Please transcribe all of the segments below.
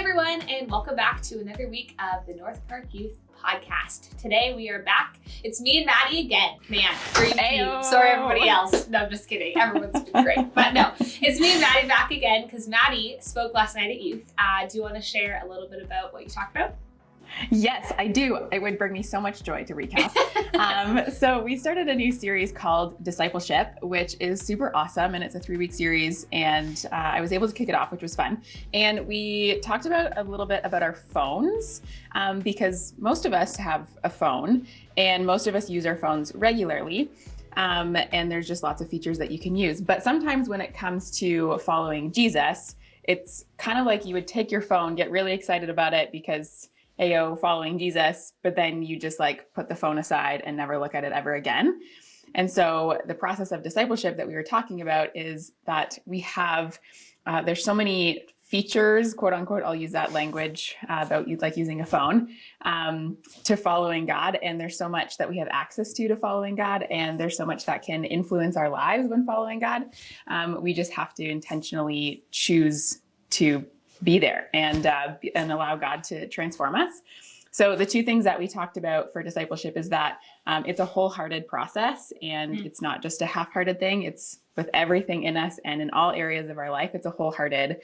everyone, and welcome back to another week of the North Park Youth Podcast. Today we are back. It's me and Maddie again. Man, sorry everybody else. No, I'm just kidding. Everyone's been great. But no, it's me and Maddie back again because Maddie spoke last night at youth. Do you want to share a little bit about what you talked about? Yes, I do. It would bring me so much joy to recap. So we started a new series called Discipleship, which is super awesome. And it's a 3-week series. And I was able to kick it off, which was fun. And we talked about a little bit about our phones because most of us have a phone and most of us use our phones regularly. And there's just lots of features that you can use. But sometimes when it comes to following Jesus, it's kind of like you would take your phone, get really excited about it because Ayo, following Jesus, but then you just like put the phone aside and never look at it ever again. And so the process of discipleship that we were talking about is that we have, there's so many features, quote unquote, I'll use that language about like using a phone to following God. And there's so much that we have access to following God. And there's so much that can influence our lives when following God. We just have to intentionally choose to be there and allow God to transform us. So the two things that we talked about for discipleship is that it's a wholehearted process and it's not just a half-hearted thing. It's with everything in us and in all areas of our life. It's a wholehearted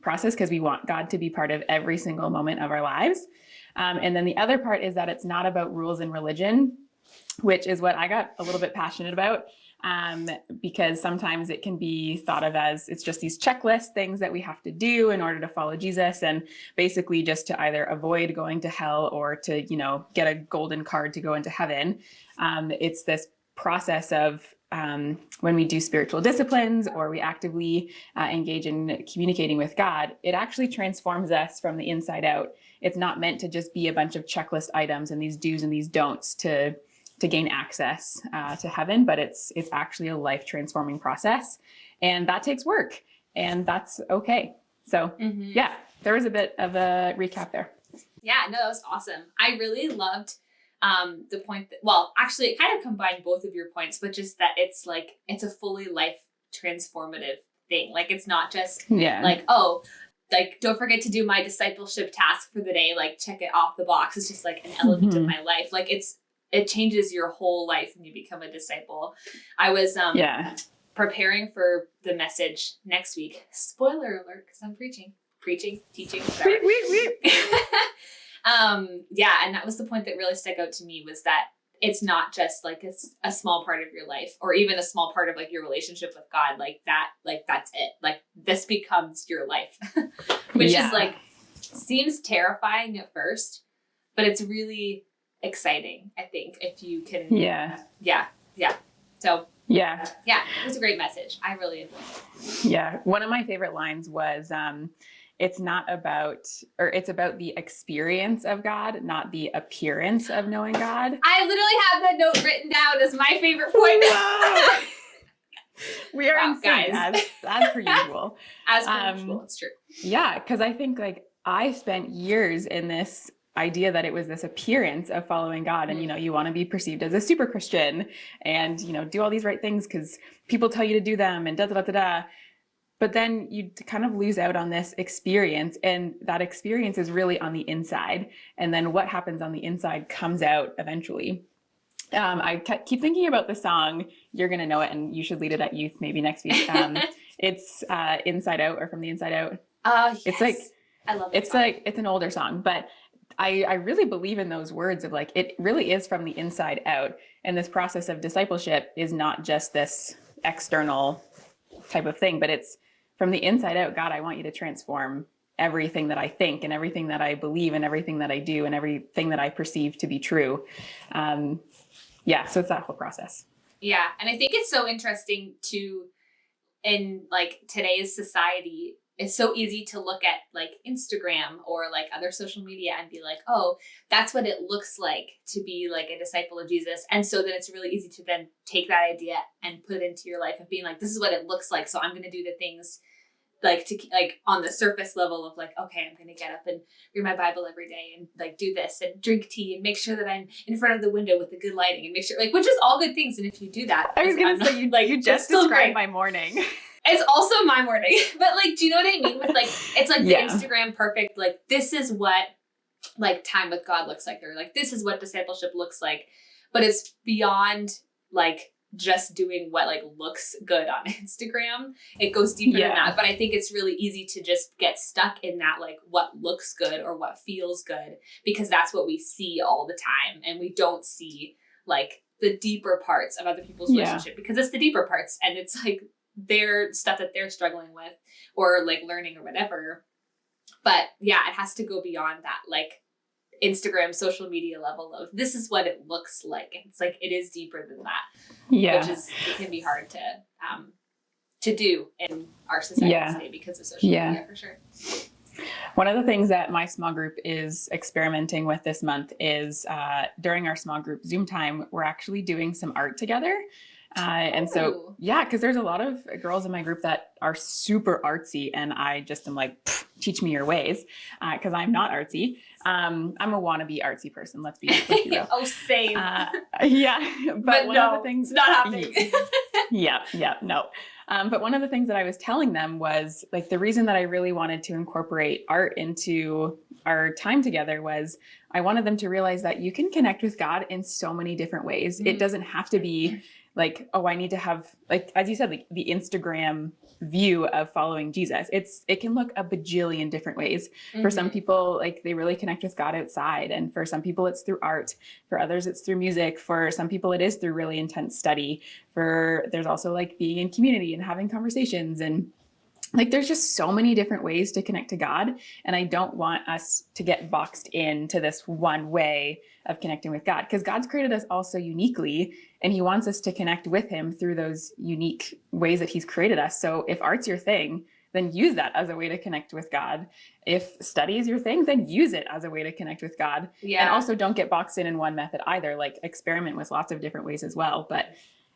process because we want God to be part of every single moment of our lives. And then the other part is that it's not about rules and religion, which is what I got a little bit passionate about. Because sometimes it can be thought of as it's just these checklist things that we have to do in order to follow Jesus and basically just to either avoid going to hell or to, get a golden card to go into heaven. It's this process of when we do spiritual disciplines or we actively engage in communicating with God, it actually transforms us from the inside out. It's not meant to just be a bunch of checklist items and these do's and these don'ts to gain access to heaven, but it's actually a life transforming process, and that takes work, and that's okay. So yeah, there was a bit of a recap there. Yeah, no, that was awesome. I really loved the point that, well, actually it kind of combined both of your points, but just that it's a fully life transformative thing. Like it's not just don't forget to do my discipleship task for the day, like check it off the box. It's just like an element of my life. Like it changes your whole life when you become a disciple. I was preparing for the message next week. Spoiler alert, because I'm preaching, teaching, whatever. And that was the point that really stuck out to me was that it's not just like it's a small part of your life or even a small part of like your relationship with God. That's it. Like this becomes your life, which is like, seems terrifying at first, but it's really exciting, I think, if you can. So it was a great message. I really enjoyed it. Yeah, one of my favorite lines was it's about the experience of God, not the appearance of knowing God. I literally have that note written down as my favorite point. We are in sync, as per usual. As per usual, it's true. Yeah, because I think I spent years in this idea that it was this appearance of following God and, you want to be perceived as a super Christian and, do all these right things because people tell you to do them and da-da-da-da-da. But then you kind of lose out on this experience, and that experience is really on the inside. And then what happens on the inside comes out eventually. I keep thinking about the song, you're going to know it, and you should lead it at youth maybe next week. It's Inside Out or From the Inside Out. Yes. It's like, I love it. It's an older song, but I really believe in those words of like, it really is from the inside out. And this process of discipleship is not just this external type of thing, but it's from the inside out. God, I want you to transform everything that I think and everything that I believe and everything that I do and everything that I perceive to be true. So it's that whole process. Yeah. And I think it's so interesting in like today's society, it's so easy to look at like Instagram or like other social media and be like, oh, that's what it looks like to be like a disciple of Jesus. And so then it's really easy to then take that idea and put it into your life of being like, this is what it looks like. So I'm going to do the things like to like on the surface level of like, okay, I'm going to get up and read my Bible every day and like do this and drink tea and make sure that I'm in front of the window with the good lighting and make sure like, which is all good things. And if you do that, I was going to say, you just described my morning. It's also my morning. But like, do you know what I mean? With like, it's like the Yeah. Instagram perfect, like this is what like time with God looks like, or like this is what discipleship looks like. But it's beyond like just doing what like looks good on Instagram. It goes deeper than that. But I think it's really easy to just get stuck in that like what looks good or what feels good, because that's what we see all the time, and we don't see like the deeper parts of other people's relationship, because it's the deeper parts, and it's like their stuff that they're struggling with or like learning or whatever. But yeah, it has to go beyond that like Instagram social media level of this is what it looks like. It's like it is deeper than that. Which is, it can be hard to do in our society today because of social media, for sure. One of the things that my small group is experimenting with this month is during our small group Zoom time, we're actually doing some art together. And so, because there's a lot of girls in my group that are super artsy, and I just am like, teach me your ways, because I'm not artsy. I'm a wannabe artsy person. Let's be real. Oh, same. But one of the things, it's not happening. No. But one of the things that I was telling them was like the reason that I really wanted to incorporate art into our time together was I wanted them to realize that you can connect with God in so many different ways. It doesn't have to be like, oh, I need to have, like, as you said, like the Instagram view of following Jesus. It can look a bajillion different ways. For some people, like they really connect with God outside. And for some people it's through art. For others, it's through music. For some people, it is through really intense study. There's also like being in community and having conversations, and like, there's just so many different ways to connect to God. And I don't want us to get boxed into this one way of connecting with God, because God's created us all so uniquely, and he wants us to connect with him through those unique ways that he's created us. So if art's your thing, then use that as a way to connect with God. If study is your thing, then use it as a way to connect with God. And also don't get boxed in one method either, like experiment with lots of different ways as well. But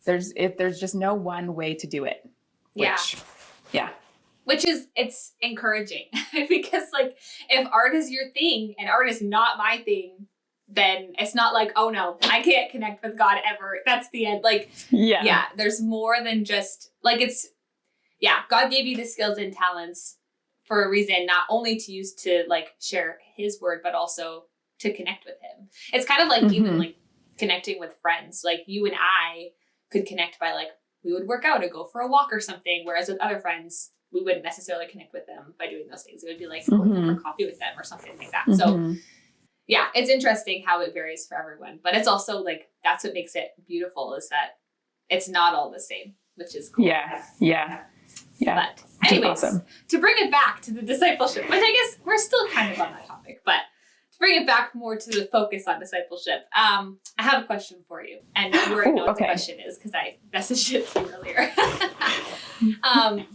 there's just no one way to do it. Which is, it's encouraging because like if art is your thing and art is not my thing, then it's not like, oh no, I can't connect with God ever. That's the end. Like, there's more than just like, God gave you the skills and talents for a reason, not only to use to like share his word, but also to connect with him. It's kind of like even like connecting with friends. Like you and I could connect by like, we would work out or go for a walk or something. Whereas with other friends, we wouldn't necessarily connect with them by doing those things. It would be like going for coffee with them or something like that. So it's interesting how it varies for everyone, but it's also like, that's what makes it beautiful, is that it's not all the same, which is cool. But anyways, to bring it back to the discipleship, which I guess we're still kind of on that topic, but to bring it back more to the focus on discipleship, I have a question for you. And you already know what the question is because I messaged it to you earlier.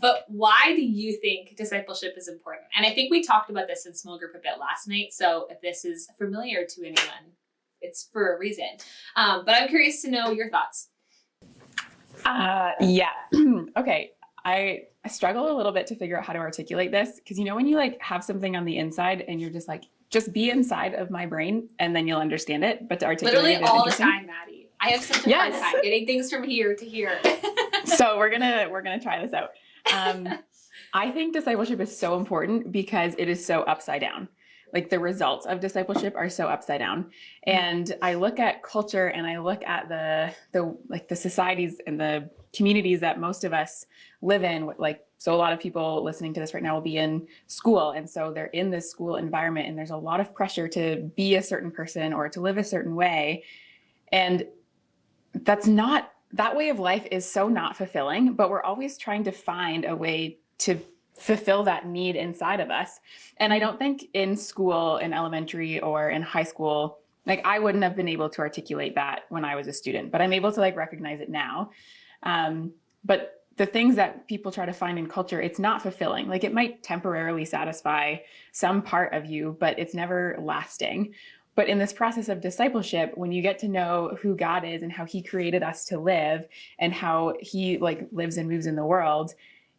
But why do you think discipleship is important? And I think we talked about this in small group a bit last night. So if this is familiar to anyone, it's for a reason. But I'm curious to know your thoughts. Okay. I struggle a little bit to figure out how to articulate this, because you know when you like have something on the inside and you're just like, just be inside of my brain and then you'll understand it. But to articulate literally it is all the time, Maddie. I have such a hard time getting things from here to here. So we're gonna try this out. I think discipleship is so important because it is so upside down. Like the results of discipleship are so upside down. And I look at culture and I look at the societies and the communities that most of us live in. Like, so a lot of people listening to this right now will be in school. And so they're in this school environment and there's a lot of pressure to be a certain person or to live a certain way. And that way of life is so not fulfilling, but we're always trying to find a way to fulfill that need inside of us. And I don't think in school, in elementary or in high school, like I wouldn't have been able to articulate that when I was a student, but I'm able to like recognize it now. But the things that people try to find in culture, it's not fulfilling. Like it might temporarily satisfy some part of you, but it's never lasting. But in this process of discipleship, when you get to know who God is and how he created us to live and how he like lives and moves in the world,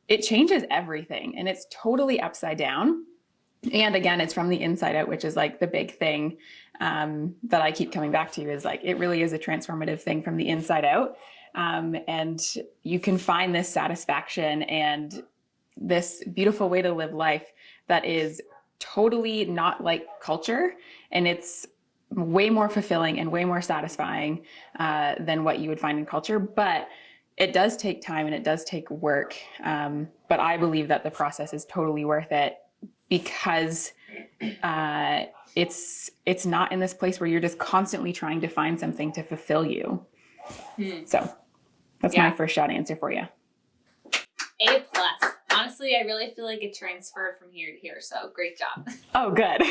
it changes everything and it's totally upside down. And again, it's from the inside out, which is like the big thing that I keep coming back to, is like, it really is a transformative thing from the inside out. And you can find this satisfaction and this beautiful way to live life that is totally not like culture. And it's way more fulfilling and way more satisfying than what you would find in culture. But it does take time and it does take work. But I believe that the process is totally worth it, because it's not in this place where you're just constantly trying to find something to fulfill you. So that's my first shot answer for you. A+. Honestly, I really feel like it transferred from here to here. So great job. Oh, good.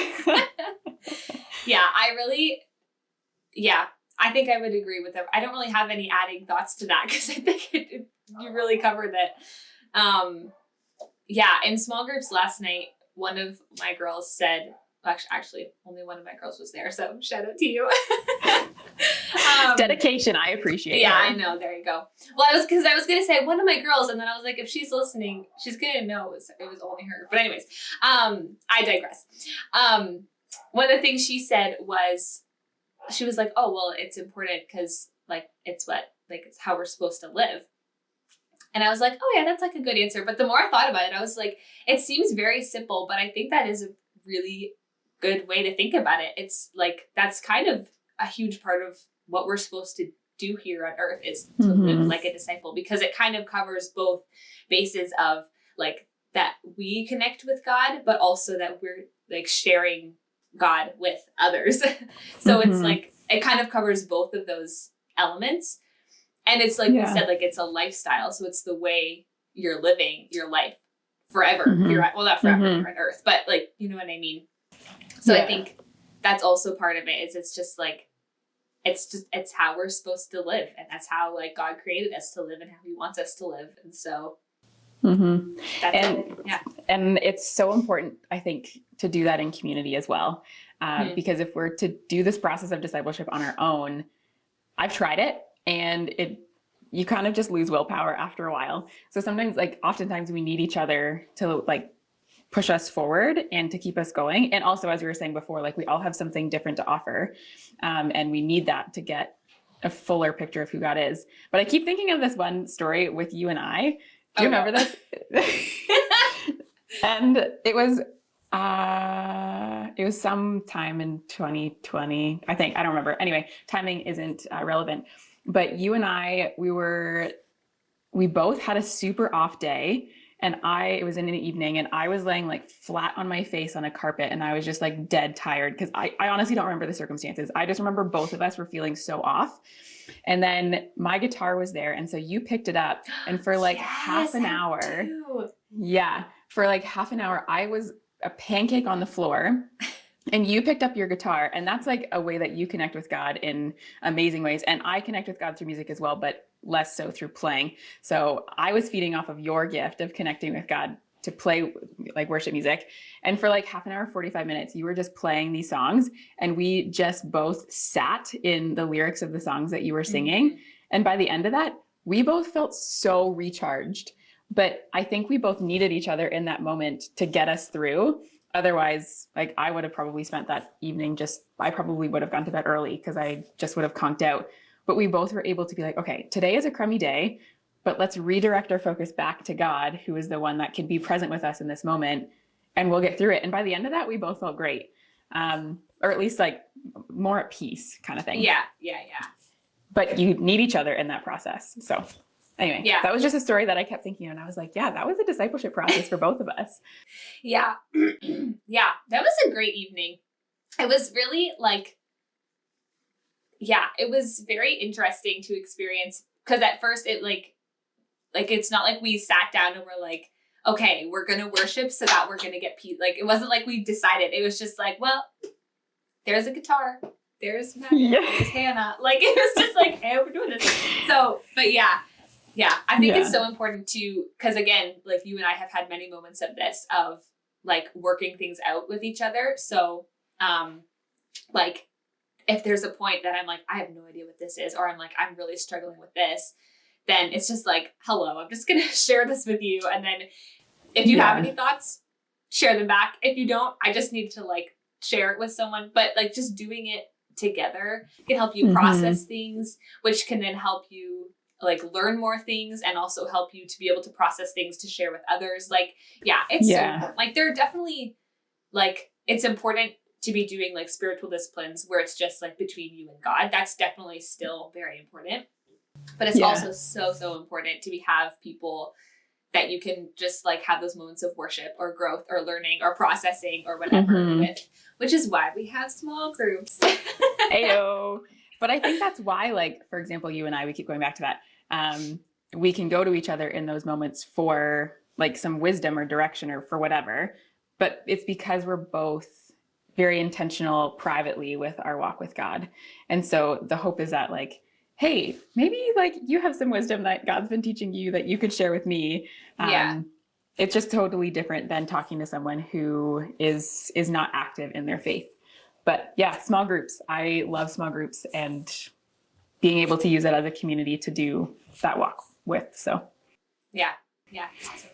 I think I would agree with them. I don't really have any adding thoughts to that, because I think you really covered it. In small groups last night, one of my girls said, actually only one of my girls was there, so shout out to you. Dedication. I appreciate it. Yeah, her. I know. There you go. Well, I was going to say one of my girls, and then I was like, if she's listening, she's going to know it was only her. But anyways, I digress. One of the things she said was, she was like, oh, well, it's important because like, it's how we're supposed to live. And I was like, oh yeah, that's like a good answer. But the more I thought about it, I was like, it seems very simple, but I think that is a really good way to think about it. It's like, that's kind of a huge part of what we're supposed to do here on earth, is to live like a disciple, because it kind of covers both bases of like that we connect with God, but also that we're like sharing God with others. So it's like, it kind of covers both of those elements. And it's like we said, like it's a lifestyle. So it's the way you're living your life forever. Not forever, you're on earth, but like, you know what I mean? So I think that's also part of it, is it's just like, it's how we're supposed to live. And that's how like God created us to live and how he wants us to live. And so that's it. Yeah. And it's so important, I think, to do that in community as well. Because if we're to do this process of discipleship on our own, I've tried it, and you kind of just lose willpower after a while. So sometimes, like oftentimes we need each other to like push us forward and to keep us going. And also, as we were saying before, like we all have something different to offer. And we need that to get a fuller picture of who God is. But I keep thinking of this one story with you and I. Do you remember this? And it was sometime in 2020, I think. I don't remember. Anyway, timing isn't relevant. But you and I, we both had a super off day, and it was in an evening, and I was laying like flat on my face on a carpet, and I was just like dead tired, because I honestly don't remember the circumstances. I just remember both of us were feeling so off. And then my guitar was there, and so you picked it up, and for like half an hour, for like half an hour, I was a pancake on the floor. And you picked up your guitar, and that's like a way that you connect with God in amazing ways. And I connect with God through music as well, but less so through playing. So I was feeding off of your gift of connecting with God to play like worship music. And for like half an hour, 45 minutes, you were just playing these songs, and we just both sat in the lyrics of the songs that you were singing. And by the end of that, we both felt so recharged. But I think we both needed each other in that moment to get us through. Otherwise, like I would have probably spent that evening I probably would have gone to bed early, because I just would have conked out. But we both were able to be like, okay, today is a crummy day, but let's redirect our focus back to God, who is the one that can be present with us in this moment, and we'll get through it. And by the end of that, we both felt great. Or at least like more at peace kind of thing. Yeah. But you need each other in that process. So anyway, that was just a story that I kept thinking of, and I was like, yeah, that was a discipleship process for both of us. Yeah. Yeah, that was a great evening. It was really like, it was very interesting to experience, because at first it like it's not like we sat down and we're like, okay, we're going to worship so that we're going to get peace. Like, it wasn't like we decided. It was just like, well, there's a guitar. There's Madi, there's Hannah. Like, it was just like, hey, we're doing this. So, but yeah, I think it's so important to, because again, like you and I have had many moments of this, of like working things out with each other. So, like if there's a point that I'm like, I have no idea what this is, or I'm like, I'm really struggling with this, then it's just like, hello, I'm just going to share this with you. And then if you have any thoughts, share them back. If you don't, I just need to like share it with someone. But like just doing it together can help you process things, which can then help you like learn more things and also help you to be able to process things to share with others. Like, yeah, it's so important. Like there are definitely like, it's important to be doing like spiritual disciplines where it's just like between you and God. That's definitely still very important. But it's also so important to have people that you can just like have those moments of worship or growth or learning or processing or whatever with, which is why we have small groups. Ayo. But I think that's why, like, for example, you and I, we keep going back to that. We can go to each other in those moments for like some wisdom or direction or for whatever. But it's because we're both very intentional privately with our walk with God. And so the hope is that like, hey, maybe like you have some wisdom that God's been teaching you that you could share with me. It's just totally different than talking to someone who is not active in their faith. But yeah, small groups. I love small groups and being able to use it as a community to do that walk with. So yeah, awesome.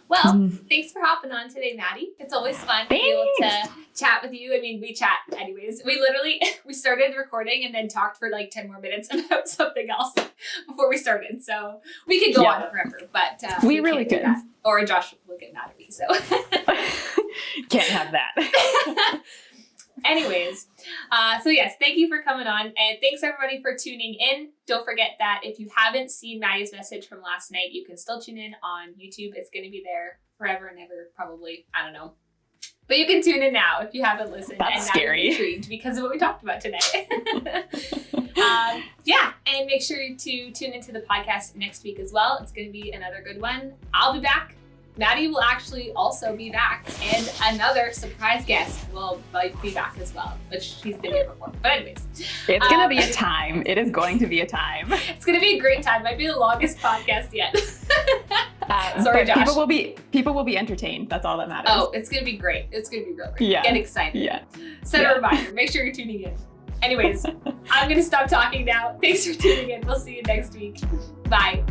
Well, thanks for hopping on today, Maddie. It's always fun to be able to chat with you. I mean, we chat anyways. We started recording and then talked for like 10 more minutes about something else before we started. So we could go on forever, but we really could. Or Josh will get mad at me. So can't have that. Anyways, so yes, thank you for coming on, and thanks everybody for tuning in. Don't forget that if you haven't seen Maddie's message from last night, you can still tune in on YouTube. It's going to be there forever and ever, probably. I don't know. But you can tune in now if you haven't listened. That's scary. Intrigued because of what we talked about today. And make sure to tune into the podcast next week as well. It's going to be another good one. I'll be back. Maddie will actually also be back, and another surprise guest will be back as well, which she's been here before. But anyways. It's going to be a time. It is going to be a time. It's going to be a great time. Might be the longest podcast yet. Sorry, Josh. People will be entertained. That's all that matters. Oh, it's going to be great. It's going to be real great. Yeah. Get excited. Yeah. Set a reminder. Make sure you're tuning in. Anyways, I'm going to stop talking now. Thanks for tuning in. We'll see you next week. Bye.